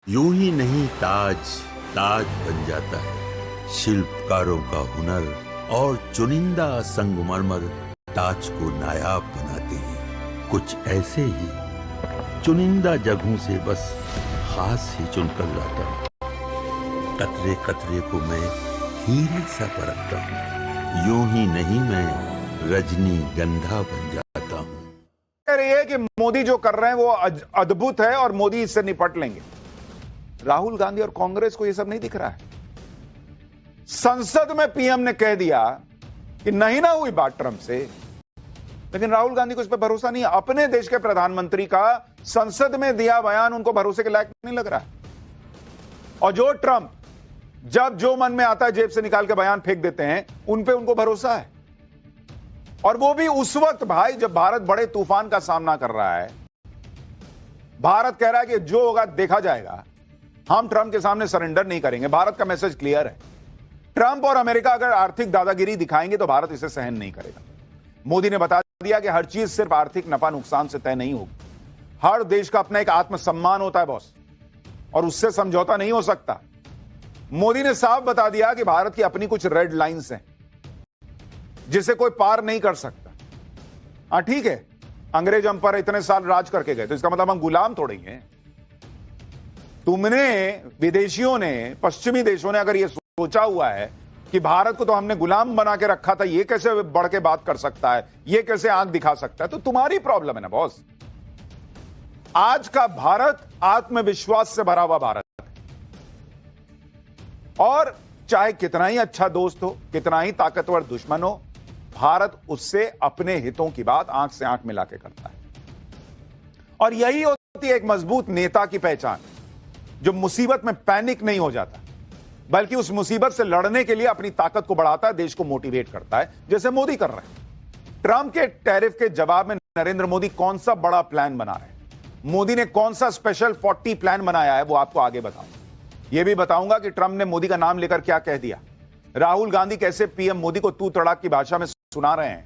यूं ही नहीं ताज ताज बन जाता है। शिल्पकारों का हुनर और चुनिंदा संगमरमर ताज को नायाब बनाते हैं। कुछ ऐसे ही चुनिंदा जगहों से बस खास ही चुनकर लाता हूँ। कतरे कतरे को मैं हीरे सा परखता हूँ। यूं ही नहीं मैं रजनीगंधा बन जाता हूँ। कह रही है कि मोदी जो कर रहे हैं वो अद्भुत है और मोदी इससे निपट लेंगे। राहुल गांधी और कांग्रेस को यह सब नहीं दिख रहा है। संसद में पीएम ने कह दिया कि नहीं ना हुई बात ट्रंप से, लेकिन राहुल गांधी को इस पर भरोसा नहीं है। अपने देश के प्रधानमंत्री का संसद में दिया बयान उनको भरोसे के लायक नहीं लग रहा है। और जो ट्रंप जब जो मन में आता है जेब से निकाल के बयान फेंक देते हैं, उन पे उनको भरोसा है। और वो भी उस वक्त भाई जब भारत बड़े तूफान का सामना कर रहा है। भारत कह रहा है कि जो होगा देखा जाएगा, हम ट्रंप के सामने सरेंडर नहीं करेंगे। भारत का मैसेज क्लियर है। ट्रंप और अमेरिका अगर आर्थिक दादागिरी दिखाएंगे तो भारत इसे सहन नहीं करेगा। मोदी ने बता दिया कि हर चीज सिर्फ आर्थिक नफा नुकसान से तय नहीं होगी। हर देश का अपना एक आत्मसम्मान होता है बॉस, और उससे समझौता नहीं हो सकता। मोदी ने साफ बता दिया कि भारत की अपनी कुछ रेड लाइंस हैं जिसे कोई पार नहीं कर सकता। हाँ ठीक है, अंग्रेज हम पर इतने साल राज करके गए तो इसका मतलब हम गुलाम थोड़े ही हैं। तुमने विदेशियों ने, पश्चिमी देशों ने अगर यह सोचा हुआ है कि भारत को तो हमने गुलाम बना के रखा था, ये कैसे बढ़ के बात कर सकता है, ये कैसे आंख दिखा सकता है, तो तुम्हारी प्रॉब्लम है ना बॉस। आज का भारत आत्मविश्वास से भरा हुआ भारत है, और चाहे कितना ही अच्छा दोस्त हो, कितना ही ताकतवर दुश्मन हो, भारत उससे अपने हितों की बात आंख से आंख मिला के करता है। और यही होती है एक मजबूत नेता की पहचान, जो मुसीबत में पैनिक नहीं हो जाता, बल्कि उस मुसीबत से लड़ने के लिए अपनी ताकत को बढ़ाता है, देश को मोटिवेट करता है, जैसे मोदी कर रहे हैं। ट्रंप के टैरिफ के जवाब में नरेंद्र मोदी कौन सा बड़ा प्लान बना रहे हैं, मोदी ने कौन सा स्पेशल 40 प्लान बनाया है, वो आपको आगे बताऊंगा। यह भी बताऊंगा कि ट्रंप ने मोदी का नाम लेकर क्या कह दिया। राहुल गांधी कैसे पीएम मोदी को तू तड़ाक की भाषा में सुना रहे हैं।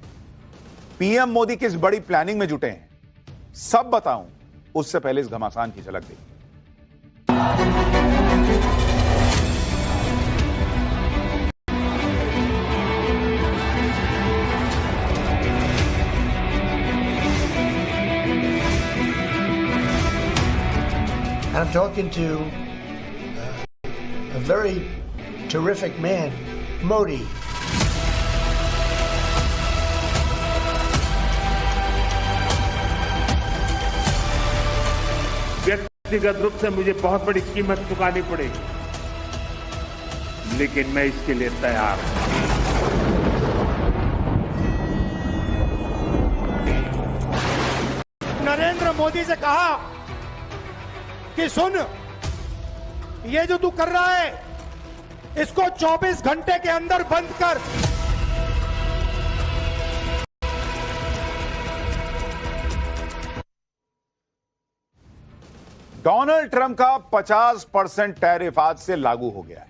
पीएम मोदी किस बड़ी प्लानिंग में जुटे हैं, सब बताऊं उससे पहले इस घमासान की झलक देखिए। I'm talking to a very terrific man, Modi. व्यक्तिगत रूप से मुझे बहुत बड़ी कीमत चुकानी पड़ेगी, लेकिन मैं इसके लिए तैयार हूं। नरेंद्र मोदी से कहा कि सुन, ये जो तू कर रहा है इसको 24 घंटे के अंदर बंद कर। डोनाल्ड ट्रंप का 50% टैरिफ आज से लागू हो गया है।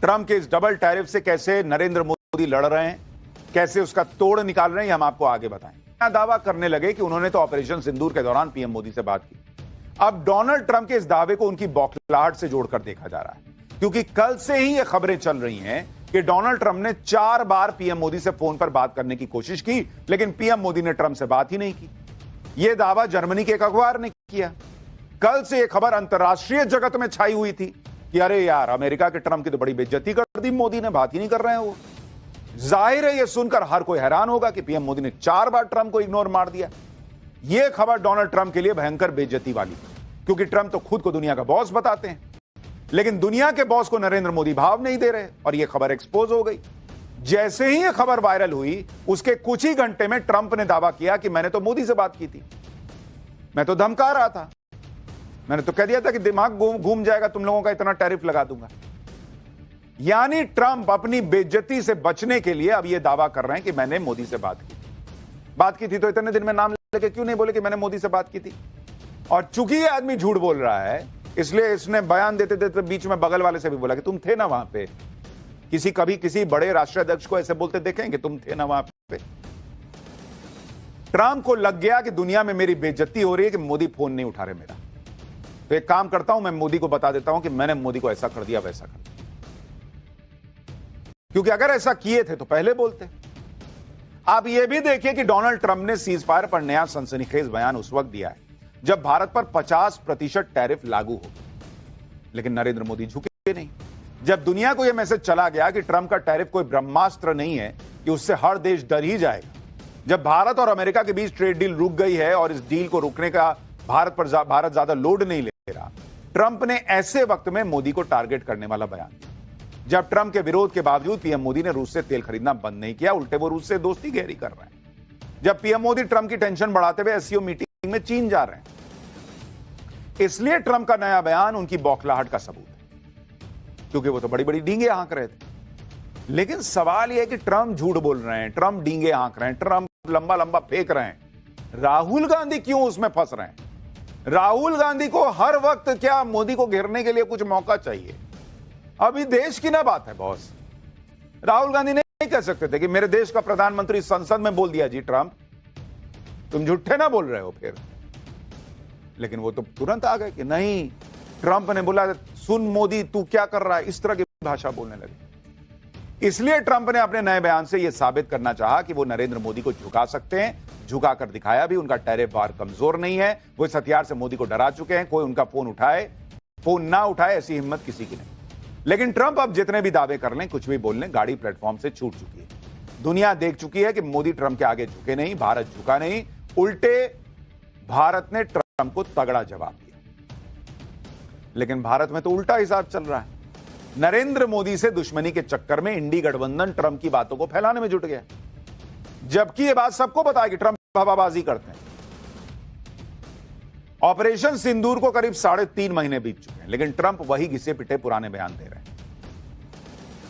ट्रंप के इस डबल टैरिफ से कैसे नरेंद्र मोदी लड़ रहे हैं, कैसे उसका तोड़ निकाल रहे हैं, हम आपको आगे बताएं। दावा करने लगे कि उन्होंने तो ऑपरेशन सिंदूर के दौरान पीएम मोदी से बात की। अब डोनाल्ड ट्रंप के इस दावे को उनकी बौखलाहट से जोड़कर देखा जा रहा है, क्योंकि कल से ही ये खबरें चल रही हैं कि डोनाल्ड ट्रंप ने 4 बार पीएम मोदी से फोन पर बात करने की कोशिश की, लेकिन पीएम मोदी ने ट्रंप से बात ही नहीं की। यह दावा जर्मनी के एक अखबार ने किया। कल से यह खबर अंतर्राष्ट्रीय जगत में छाई हुई थी कि अरे यार, अमेरिका के ट्रंप की तो बड़ी बेइज्जती कर दी मोदी ने, बात ही नहीं कर रहे हैं वो। जाहिर है यह सुनकर हर कोई हैरान होगा कि पीएम मोदी ने 4 बार ट्रंप को इग्नोर मार दिया। यह खबर डोनाल्ड ट्रंप के लिए भयंकर बेइज्जती वाली, क्योंकि ट्रंप तो खुद को दुनिया का बॉस बताते हैं, लेकिन दुनिया के बॉस को नरेंद्र मोदी भाव नहीं दे रहे, और यह खबर एक्सपोज हो गई। जैसे ही यह खबर वायरल हुई, उसके कुछ ही घंटे में ट्रंप ने दावा किया कि मैंने तो मोदी से बात की थी, मैं तो धमका रहा था, मैंने तो कह दिया था कि दिमाग घूम जाएगा तुम लोगों का, इतना टैरिफ लगा दूंगा। यानी ट्रंप अपनी बेइज्जती से बचने के लिए अब यह दावा कर रहे हैं कि मैंने मोदी से बात की थी तो इतने दिन में नाम लेके क्यों नहीं बोले कि मैंने मोदी से बात की थी। और चूंकि यह आदमी झूठ बोल रहा है, इसलिए इसने बयान देते देते बीच में बगल वाले से भी बोला कि तुम थे ना वहां पे। कभी किसी बड़े राष्ट्राध्यक्ष को ऐसे बोलते देखेंगे, तुम थे ना वहां पे। ट्रंप को लग गया कि दुनिया में मेरी बेइज्जती हो रही है कि मोदी फोन नहीं उठा रहे मेरा। तो एक काम करता हूं, मैं मोदी को बता देता हूं कि मैंने मोदी को ऐसा कर दिया, वैसा कर दिया। क्योंकि अगर ऐसा किए थे तो पहले बोलते। आप यह भी देखिए कि डोनाल्ड ट्रंप ने सीज फायर पर नया सनसनीखेज बयान उस वक्त दिया है जब भारत पर 50% टैरिफ लागू हो, लेकिन नरेंद्र मोदी झुके नहीं। जब दुनिया को यह मैसेज चला गया कि ट्रंप का टैरिफ कोई ब्रह्मास्त्र नहीं है कि उससे हर देश डर ही जाएगा, जब भारत और अमेरिका के बीच ट्रेड डील रुक गई है और इस डील को रुकने का भारत ज्यादा लोड नहीं ले रहा, ट्रंप ने ऐसे वक्त में मोदी को टारगेट करने वाला बयान दिया। जब ट्रंप के विरोध के बावजूद पीएम मोदी ने रूस से तेल खरीदना बंद नहीं किया, उल्टे वो रूस से दोस्ती गहरी कर रहे हैं। जब पीएम मोदी ट्रंप की टेंशन बढ़ाते हुए एससीओ मीटिंग में चीन जा रहे हैं, इसलिए ट्रंप का नया बयान उनकी बौखलाहट का सबूत है, क्योंकि वो तो बड़ी बड़ी डींगे हाँक रहे थे। लेकिन सवाल यह है कि ट्रंप झूठ बोल रहे हैं, ट्रंप डींगे हाँक रहे हैं, ट्रंप लंबा लंबा फेंक रहे हैं, राहुल गांधी क्यों उसमें फंस रहे हैं? राहुल गांधी को हर वक्त क्या मोदी को घेरने के लिए कुछ मौका चाहिए? अभी देश की ना बात है बॉस। राहुल गांधी नहीं कह सकते थे कि मेरे देश का प्रधानमंत्री संसद में बोल दिया जी ट्रंप, तुम झूठे ना बोल रहे हो फिर। लेकिन वो तो तुरंत आ गए कि नहीं, ट्रंप ने बोला सुन मोदी तू क्या कर रहा है, इस तरह की भाषा बोलने लगे। इसलिए ट्रंप ने अपने नए बयान से यह साबित करना चाहा कि वो नरेंद्र मोदी को झुका सकते हैं, झुकाकर दिखाया भी। उनका टैरिफ वार कमजोर नहीं है, वो इस हथियार से मोदी को डरा चुके हैं। कोई उनका फोन ना उठाए ऐसी हिम्मत किसी की नहीं। लेकिन ट्रंप अब जितने भी दावे कर लें, कुछ भी बोल लें, गाड़ी प्लेटफॉर्म से छूट चुकी है। दुनिया देख चुकी है कि मोदी ट्रंप के आगे झुके नहीं, भारत झुका नहीं, उल्टे भारत ने ट्रंप को तगड़ा जवाब दिया। लेकिन भारत में तो उल्टा हिसाब चल रहा है। नरेंद्र मोदी से दुश्मनी के चक्कर में इंडी गठबंधन ट्रंप की बातों को फैलाने में जुट गया, जबकि यह बात सबको पता है कि ट्रंप हवाबाजी करते हैं। ऑपरेशन सिंदूर को करीब 3.5 महीने बीत चुके हैं, लेकिन ट्रंप वही घिसे पिटे पुराने बयान दे रहे हैं।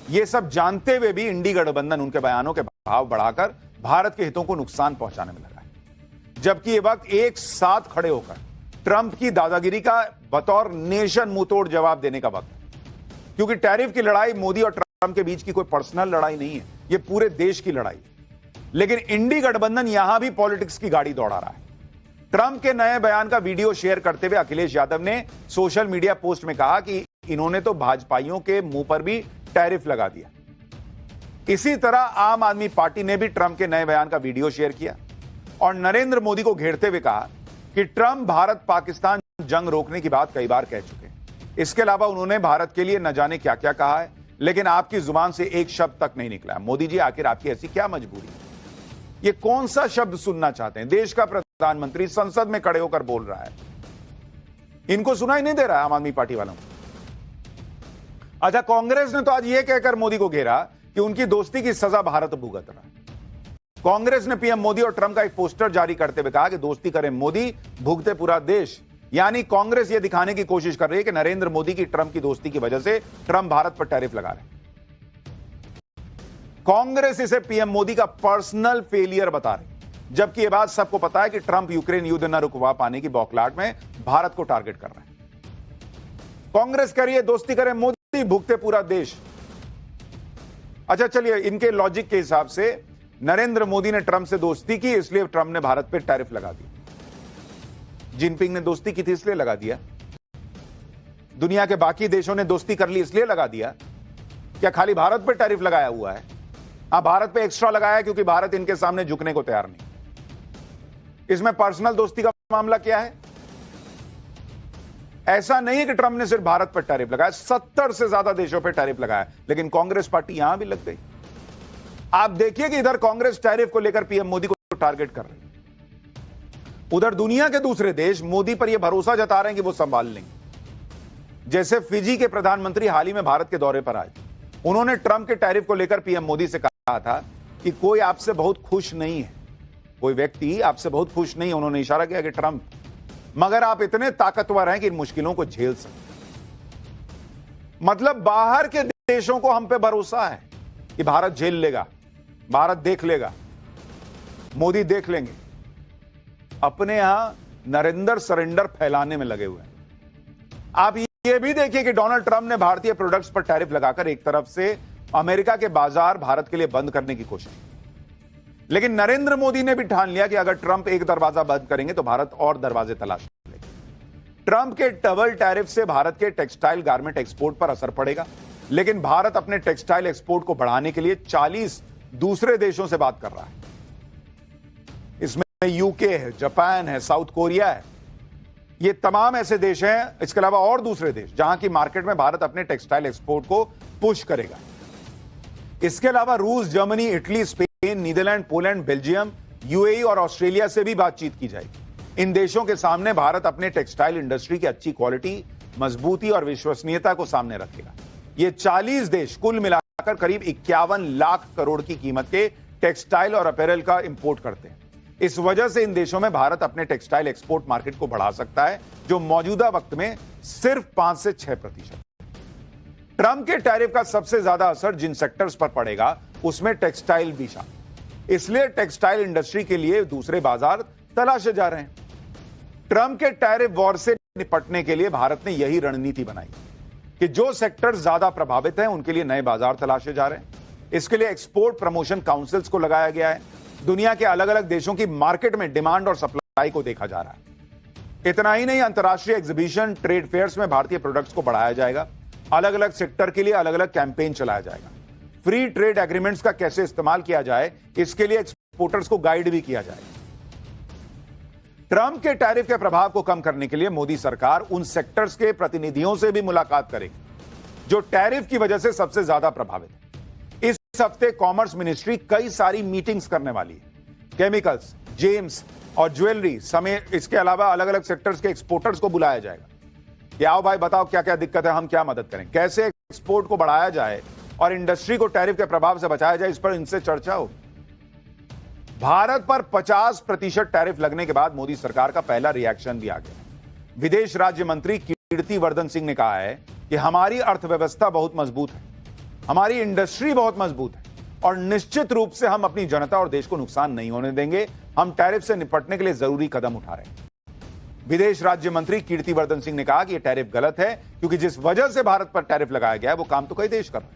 यह सब जानते हुए भी इंडी गठबंधन उनके बयानों के भाव बढ़ाकर भारत के हितों को नुकसान पहुंचाने में लगा है। जबकि यह वक्त एक साथ खड़े होकर ट्रंप की दादागिरी का बतौर नेशन मुंहतोड़ जवाब देने का वक्त है। क्योंकि टैरिफ की लड़ाई मोदी और ट्रंप के बीच की कोई पर्सनल लड़ाई नहीं है, यह पूरे देश की लड़ाई है। लेकिन इंडी गठबंधन यहां भी पॉलिटिक्स की गाड़ी दौड़ा रहा है। ट्रंप के नए बयान का वीडियो शेयर करते हुए अखिलेश यादव ने सोशल मीडिया पोस्ट में कहा कि इन्होंने तो भाजपाइयों के मुंह पर भी टैरिफ लगा दिया। इसी तरह आम आदमी पार्टी ने भी ट्रंप के नए बयान का वीडियो शेयर किया और नरेंद्र मोदी को घेरते हुए कहा कि ट्रंप भारत पाकिस्तान जंग रोकने की बात कई बार कह चुके हैं। इसके अलावा उन्होंने भारत के लिए न जाने क्या क्या कहा है, लेकिन आपकी जुबान से एक शब्द तक नहीं निकला। मोदी जी, आखिर आपकी ऐसी क्या मजबूरी है? ये कौन सा शब्द सुनना चाहते हैं? देश का प्रधानमंत्री संसद में खड़े होकर बोल रहा है, इनको सुनाई नहीं दे रहा है आम आदमी पार्टी वालों को। अच्छा, कांग्रेस ने तो आज यह कहकर मोदी को घेरा कि उनकी दोस्ती की सजा भारत भुगत रहा है। कांग्रेस ने पीएम मोदी और ट्रंप का एक पोस्टर जारी करते हुए कहा कि दोस्ती करें मोदी, भुगते पूरा देश। यानी कांग्रेस यह दिखाने की कोशिश कर रही है कि नरेंद्र मोदी की ट्रंप की दोस्ती की वजह से ट्रंप भारत पर टैरिफ लगा रहे हैं। कांग्रेस इसे पीएम मोदी का पर्सनल फेलियर बता रही, जबकि यह बात सबको पता है कि ट्रंप यूक्रेन युद्ध न रुकवा पाने की बौखलाहट में भारत को टारगेट कर रहे हैं। कांग्रेस कह रही है दोस्ती करें मोदी, भुगते पूरा देश। अच्छा चलिए, इनके लॉजिक के हिसाब से नरेंद्र मोदी ने ट्रंप से दोस्ती की, इसलिए ट्रंप ने भारत पर टैरिफ लगा दिया। जिनपिंग ने दोस्ती की थी इसलिए लगा दिया। दुनिया के बाकी देशों ने दोस्ती कर ली इसलिए लगा दिया। क्या खाली भारत पर टैरिफ लगाया हुआ है? हाँ, भारत पे एक्स्ट्रा लगाया क्योंकि भारत इनके सामने झुकने को तैयार नहीं। इसमें पर्सनल दोस्ती का मामला क्या है? ऐसा नहीं है कि ट्रंप ने सिर्फ भारत पर टैरिफ लगाया, 70 से ज्यादा देशों पर टैरिफ लगाया, लेकिन कांग्रेस पार्टी यहां भी लग गई। आप देखिए कि इधर कांग्रेस टैरिफ को लेकर पीएम मोदी को टारगेट कर रही है, उधर दुनिया के दूसरे देश मोदी पर यह भरोसा जता रहे हैं कि वो संभाल लेंगे। जैसे फिजी के प्रधानमंत्री हाल ही में भारत के दौरे पर आए, उन्होंने ट्रंप के टैरिफ को लेकर पीएम मोदी से कहा था कि कोई आपसे बहुत खुश नहीं है, कोई व्यक्ति आपसे बहुत खुश नहीं है। उन्होंने इशारा किया कि ट्रंप, मगर आप इतने ताकतवर हैं कि इन मुश्किलों को झेल सकते। मतलब बाहर के देशों को हम पे भरोसा है कि भारत झेल लेगा, भारत देख लेगा, मोदी देख लेंगे। अपने यहां नरेंद्र सरेंडर फैलाने में लगे हुए हैं। आप ये भी देखिए कि डोनाल्ड ट्रंप ने भारतीय प्रोडक्ट्स पर टैरिफ लगाकर एक तरफ से अमेरिका के बाजार भारत के लिए बंद करने की कोशिश की, लेकिन नरेंद्र मोदी ने भी ठान लिया कि अगर ट्रंप एक दरवाजा बंद करेंगे तो भारत और दरवाजे तलाश लेगा। ट्रंप के डबल टैरिफ से भारत के टेक्सटाइल गारमेंट एक्सपोर्ट पर असर पड़ेगा, लेकिन भारत अपने टेक्सटाइल एक्सपोर्ट को बढ़ाने के लिए 40 दूसरे देशों से बात कर रहा है। इसमें यूके है, जापान है, साउथ कोरिया है। ये तमाम ऐसे देश हैं, इसके अलावा और दूसरे देश जहां की मार्केट में भारत अपने टेक्सटाइल एक्सपोर्ट को पुश करेगा। इसके अलावा रूस, Germany, Italy, Spain, Netherlands, Poland, Belgium, UAE और ऑस्ट्रेलिया से भी बातचीत की जाएगी। इन देशों के सामने भारत अपने टेक्सटाइल इंडस्ट्री की अच्छी क्वालिटी, मजबूती और विश्वसनीयता को सामने रखेगा। ये 40 देश कुल मिलाकर करीब 51 लाख करोड़ की कीमत के टेक्सटाइल और अपैरल का इंपोर्ट करते हैं। इस वजह से इन देशों में भारत अपने टेक्सटाइल एक्सपोर्ट मार्केट को बढ़ा सकता है, जो मौजूदा वक्त में सिर्फ 5 से 6%। ट्रंप के टैरिफ का सबसे ज्यादा असर जिन सेक्टर्स पर पड़ेगा उसमें टेक्सटाइल भी शामिल। इसलिए टेक्सटाइल इंडस्ट्री के लिए दूसरे बाजार तलाशे जा रहे हैं। ट्रंप के टैरिफ वॉर से निपटने के लिए भारत ने यही रणनीति बनाई कि जो सेक्टर ज्यादा प्रभावित हैं उनके लिए नए बाजार तलाशे जा रहे हैं। इसके लिए एक्सपोर्ट प्रमोशन काउंसिल्स को लगाया गया है। दुनिया के अलग अलग देशों की मार्केट में डिमांड और सप्लाई को देखा जा रहा है। इतना ही नहीं, अंतर्राष्ट्रीय एग्जीबिशन, ट्रेड फेयर्स में भारतीय प्रोडक्ट्स को बढ़ाया जाएगा। अलग अलग सेक्टर के लिए अलग अलग कैंपेन चलाया जाएगा। फ्री ट्रेड एग्रीमेंट्स का कैसे इस्तेमाल किया जाए, इसके लिए एक्सपोर्टर्स को गाइड भी किया जाएगा। ट्रंप के टैरिफ के प्रभाव को कम करने के लिए मोदी सरकार उन सेक्टर्स के प्रतिनिधियों से भी मुलाकात करेगी जो टैरिफ की वजह से सबसे ज्यादा प्रभावित है। इस हफ्ते कॉमर्स मिनिस्ट्री कई सारी मीटिंग्स करने वाली है। केमिकल्स, जेम्स और ज्वेलरी समेत इसके अलावा अलग अलग सेक्टर्स के एक्सपोर्टर्स को बुलाया जाएगा कि आओ भाई बताओ क्या क्या दिक्कत है, हम क्या मदद करें, कैसे एक्सपोर्ट को बढ़ाया जाए और इंडस्ट्री को टैरिफ के प्रभाव से बचाया जाए, इस पर इनसे चर्चा हो। भारत पर 50% टैरिफ लगने के बाद मोदी सरकार का पहला रिएक्शन भी आ गया। विदेश राज्य मंत्री कीर्तिवर्धन सिंह ने कहा है कि हमारी अर्थव्यवस्था बहुत मजबूत है, हमारी इंडस्ट्री बहुत मजबूत है और निश्चित रूप से हम अपनी जनता और देश को नुकसान नहीं होने देंगे। हम टैरिफ से निपटने के लिए जरूरी कदम उठा रहे हैं। विदेश राज्य मंत्री कीर्तिवर्धन सिंह ने कहा कि यह टैरिफ गलत है, क्योंकि जिस वजह से भारत पर टैरिफ लगाया गया है वो काम तो कई देश कर रहे हैं।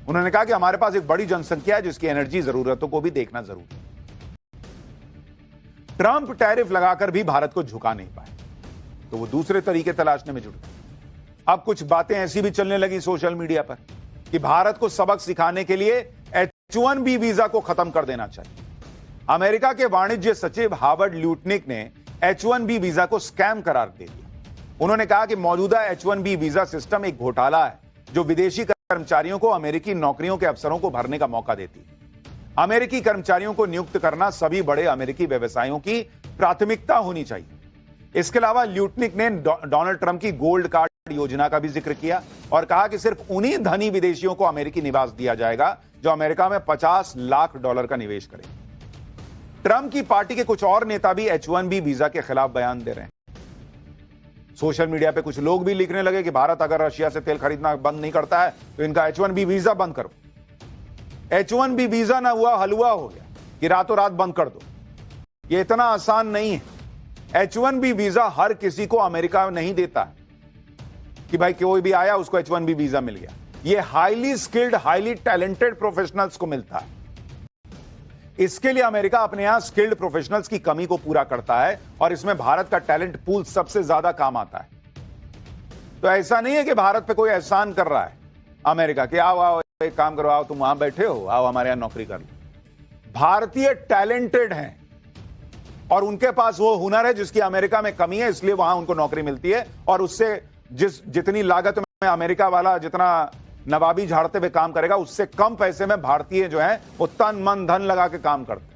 उन्होंने कहा कि हमारे पास एक बड़ी जनसंख्या है जिसकी एनर्जी जरूरतों को भी देखना जरूरी है। ट्रंप टैरिफ लगाकर भी भारत को झुका नहीं पाए तो वो दूसरे तरीके तलाशने में जुट गए। अब कुछ बातें ऐसी भी चलने लगी सोशल मीडिया पर कि भारत को सबक सिखाने के लिए H-1B वीजा को खत्म कर देना चाहिए। अमेरिका के वाणिज्य सचिव हावर्ड ल्यूटनिक ने H-1B वीजा को स्कैम करार दे दिया। उन्होंने कहा कि मौजूदा H-1B वीजा सिस्टम एक घोटाला है जो विदेशी कर्मचारियों को अमेरिकी नौकरियों के अवसरों को भरने का मौका देती है। अमेरिकी कर्मचारियों को नियुक्त करना सभी बड़े अमेरिकी व्यवसायों की प्राथमिकता होनी चाहिए। इसके अलावा ल्यूटनिक ने डोनाल्ड ट्रंप की गोल्ड कार्ड योजना का भी जिक्र किया और कहा कि सिर्फ उन्हीं धनी विदेशियों को अमेरिकी निवास दिया जाएगा जो अमेरिका में $50 लाख का निवेश करें। ट्रंप की पार्टी के कुछ और नेता भी H-1B वीजा के खिलाफ बयान दे रहे हैं। सोशल मीडिया पे कुछ लोग भी लिखने लगे कि भारत अगर रशिया से तेल खरीदना बंद नहीं करता है तो इनका H-1B वीजा बंद करो। H-1B वीजा ना हुआ हलवा हो गया कि रातों रात बंद कर दो। ये इतना आसान नहीं है। H-1B वीजा हर किसी को अमेरिका नहीं देता है कि भाई कोई भी आया उसको H-1B वीजा मिल गया। ये highly skilled, highly talented professionals को मिलता है। इसके लिए अमेरिका अपने यहां स्किल्ड प्रोफेशनल्स की कमी को पूरा करता है और इसमें भारत का टैलेंट पूल सबसे ज्यादा काम आता है। तो ऐसा नहीं है कि भारत पे कोई एहसान कर रहा है अमेरिका कि आओ आओ एक काम करो, आओ तुम वहां बैठे हो, आओ हमारे यहां नौकरी कर लो। भारतीय टैलेंटेड हैं और उनके पास वो हुनर है जिसकी अमेरिका में कमी है, इसलिए वहां उनको नौकरी मिलती है और उससे जितनी लागत में अमेरिका वाला जितना नवाबी झाड़ते हुए काम करेगा उससे कम पैसे में भारतीय जो है वो तन मन धन लगा के काम करते हैं।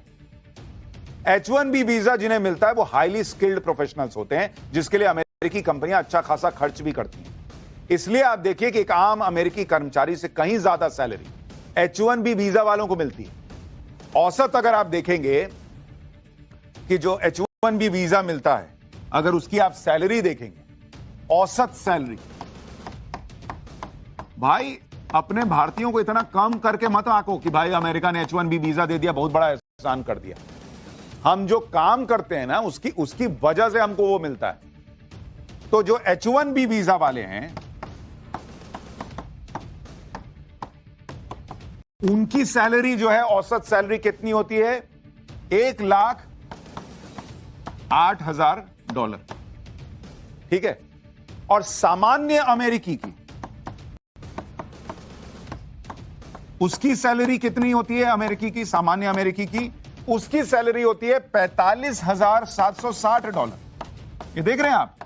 H-1B वीजा जिन्हें मिलता है वो हाईली स्किल्ड प्रोफेशनल्स होते हैं जिसके लिए अमेरिकी कंपनियां अच्छा खासा खर्च भी करती हैं। इसलिए आप देखिए कि एक आम अमेरिकी कर्मचारी से कहीं ज्यादा सैलरी H-1B वीजा वालों को मिलती है। औसत अगर आप देखेंगे कि जो H-1B वीजा मिलता है, अगर उसकी आप सैलरी देखेंगे, औसत सैलरी, भाई अपने भारतीयों को इतना कम करके मत आंको कि भाई अमेरिका ने H-1B वीजा दे दिया, बहुत बड़ा एहसान कर दिया। हम जो काम करते हैं ना उसकी वजह से हमको वो मिलता है। तो जो H-1B वीजा वाले हैं उनकी सैलरी जो है, औसत सैलरी कितनी होती है? $1,08,000। ठीक है, और सामान्य अमेरिकी की उसकी सैलरी कितनी होती है? अमेरिकी की, सामान्य अमेरिकी की उसकी सैलरी होती है $45,760। ये देख रहे हैं आप,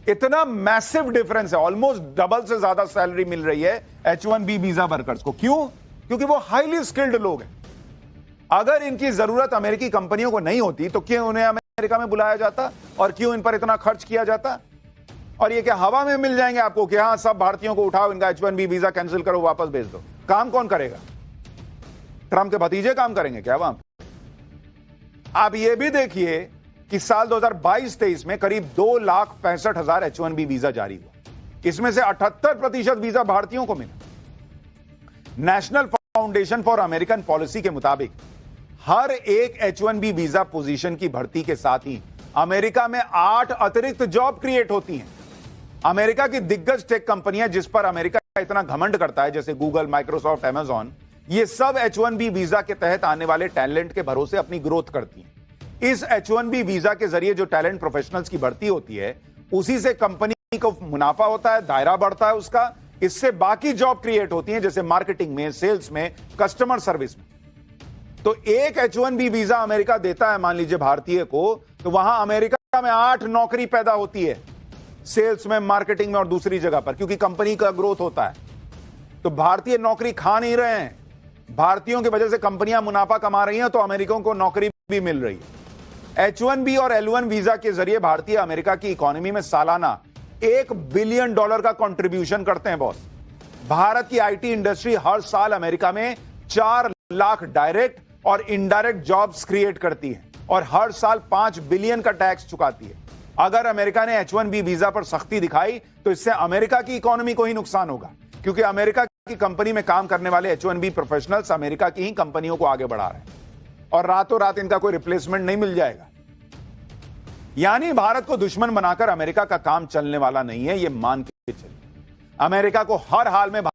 इतना मैसिव डिफरेंस है, ऑलमोस्ट डबल से ज्यादा सैलरी मिल रही है H1B वीजा वर्कर्स को। क्यों? क्योंकि वो हाईली स्किल्ड लोग हैं। अगर इनकी जरूरत अमेरिकी कंपनियों को नहीं होती तो क्यों उन्हें अमेरिका में बुलाया जाता और क्यों इन पर इतना खर्च किया जाता? और ये क्या हवा में मिल जाएंगे आपको कि हाँ सब भारतीयों को उठाओ, इनका H1B वीजा कैंसिल करो, वापस भेज दो? काम कौन करेगा? ट्रंप के भतीजे काम करेंगे क्या वहां? आप ये भी देखिए कि साल 2022-23 में करीब 2,65,000 H1B वीजा जारी हुआ, इसमें से 78% वीजा भारतीयों को मिला। National foundation for American policy के मुताबिक हर एक H1B वीजा पोजीशन की भर्ती के साथ ही अमेरिका में 8 अतिरिक्त जॉब क्रिएट होती हैं। अमेरिका की दिग्गज टेक कंपनियां जिस पर अमेरिका इतना घमंड करता है, जैसे गूगल, माइक्रोसॉफ्ट, अमेजॉन, ये सब H1B वीजा के तहत आने वाले टैलेंट के भरोसे अपनी ग्रोथ करती हैं। इस H1B वीजा के जरिए जो टैलेंट प्रोफेशनल्स की भर्ती होती है, उसी से कंपनी को मुनाफा होता है, दायरा बढ़ता है उसका, इससे बाकी जॉब क्रिएट होती हैं, जैसे मार्केटिंग में, सेल्स में, कस्टमर सर्विस में। तो एक H1B वीजा अमेरिका देता है मान लीजिए भारतीय को, तो वहां अमेरिका में 8 नौकरी पैदा होती है, सेल्स में, मार्केटिंग में और दूसरी जगह पर, क्योंकि कंपनी का ग्रोथ होता है। तो भारतीय नौकरी खा नहीं रहे हैं, भारतीयों की वजह से कंपनियां मुनाफा कमा रही हैं, तो अमेरिकियों को नौकरी भी मिल रही है। H1B और L1 वीजा के जरिए भारतीय अमेरिका की इकोनॉमी में सालाना $1 बिलियन का कंट्रीब्यूशन करते हैं बॉस। भारत की आईटी इंडस्ट्री हर साल अमेरिका में 4 लाख डायरेक्ट और इनडायरेक्ट जॉब्स क्रिएट करती है और हर साल 5 बिलियन का टैक्स चुकाती है। अगर अमेरिका ने H1B वीजा पर सख्ती दिखाई तो इससे अमेरिका की इकोनॉमी को ही नुकसान होगा, क्योंकि अमेरिका की कंपनी में काम करने वाले H1B प्रोफेशनल्स अमेरिका की ही कंपनियों को आगे बढ़ा रहे हैं और रातों रात इनका कोई रिप्लेसमेंट नहीं मिल जाएगा। यानी भारत को दुश्मन बनाकर अमेरिका का काम चलने वाला नहीं है, यह मान के चलिए। अमेरिका को हर हाल में